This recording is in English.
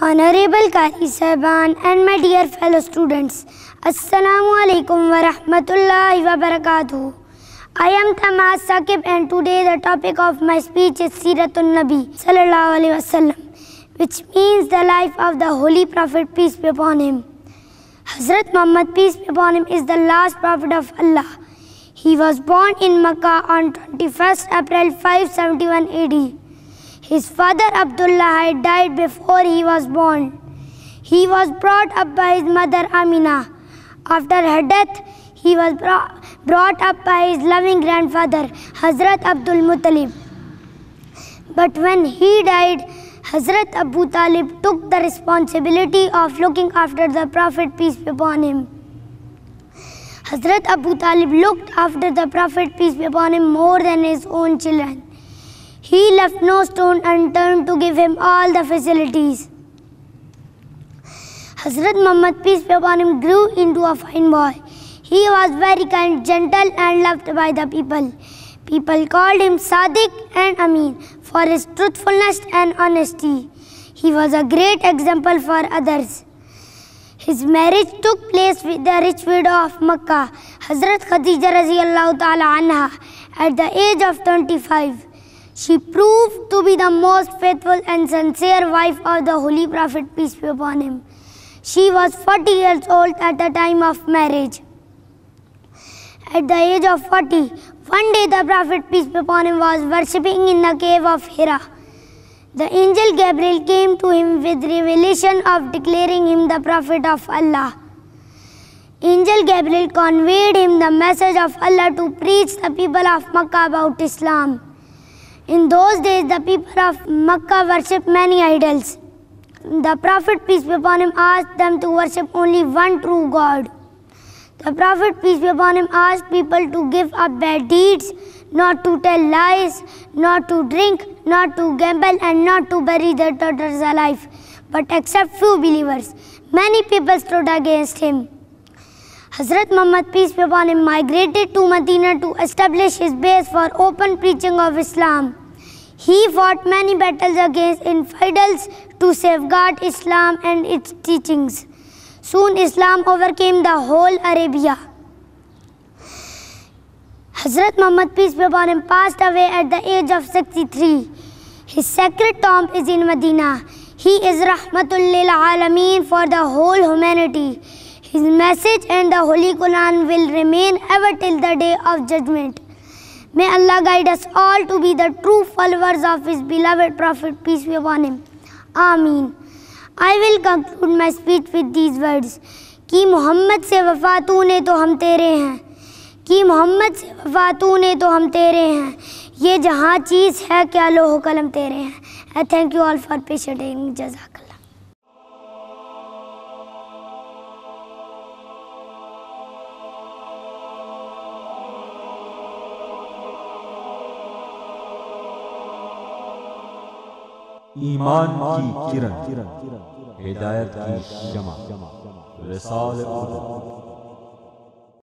Honorable Qari Sahiban and my dear fellow students, Assalamu alaikum wa rahmatullahi wa barakatuh. I am Tamaz Saqib and today the topic of my speech is Siratun Nabi sallallahu alaihi wasallam, which means the life of the Holy Prophet, peace be upon him. Hazrat Muhammad, peace be upon him, is the last Prophet of Allah. He was born in Makkah on 21st April 571 AD. His father Abdullah had died before he was born. He was brought up by his mother Amina. After her death, he was brought up by his loving grandfather Hazrat Abdul Muttalib. But when he died, Hazrat Abu Talib took the responsibility of looking after the Prophet, peace be upon him. Hazrat Abu Talib looked after the Prophet, peace be upon him, more than his own children. He left no stone unturned to give him all the facilities. Hazrat Muhammad, peace be upon him, grew into a fine boy. He was very kind, gentle and loved by the people. People called him Sadiq and Amin for his truthfulness and honesty. He was a great example for others. His marriage took place with the rich widow of Makkah, Hazrat Khadija Raziyallahu Ta'ala Anha, at the age of 25. She proved to be the most faithful and sincere wife of the Holy Prophet, peace be upon him. She was 40 years old at the time of marriage. At the age of 40, one day the Prophet, peace be upon him, was worshipping in the cave of Hira. The angel Gabriel came to him with revelation of declaring him the Prophet of Allah. Angel Gabriel conveyed him the message of Allah to preach the people of Makkah about Islam. In those days, the people of Makkah worshipped many idols. The Prophet, peace be upon him, asked them to worship only one true God. The Prophet, peace be upon him, asked people to give up bad deeds, not to tell lies, not to drink, not to gamble, and not to bury their daughters alive, but except few believers. Many people stood against him. Hazrat Muhammad, peace be upon him, migrated to Medina to establish his base for open preaching of Islam. He fought many battles against infidels to safeguard Islam and its teachings. Soon Islam overcame the whole Arabia. Hazrat Muhammad, peace be upon him, passed away at the age of 63. His sacred tomb is in Medina. He is Rahmatul lil Alameen for the whole humanity. His message and the Holy Quran will remain ever till the day of judgment. May Allah guide us all to be the true followers of His beloved Prophet, peace be upon him. Ameen. I will conclude my speech with these words. कि मोहम्मद से वफा तूने तो हम तेरे हैं, कि मोहम्मद से वफा तूने तो हम तेरे हैं, ये जहाँ चीज़ है क्या लोहो कलम तेरे हैं. I thank you all for patiently. Jazakallah. ईमान की किरण, हिदायत की शमा, रिसाल उर्दू।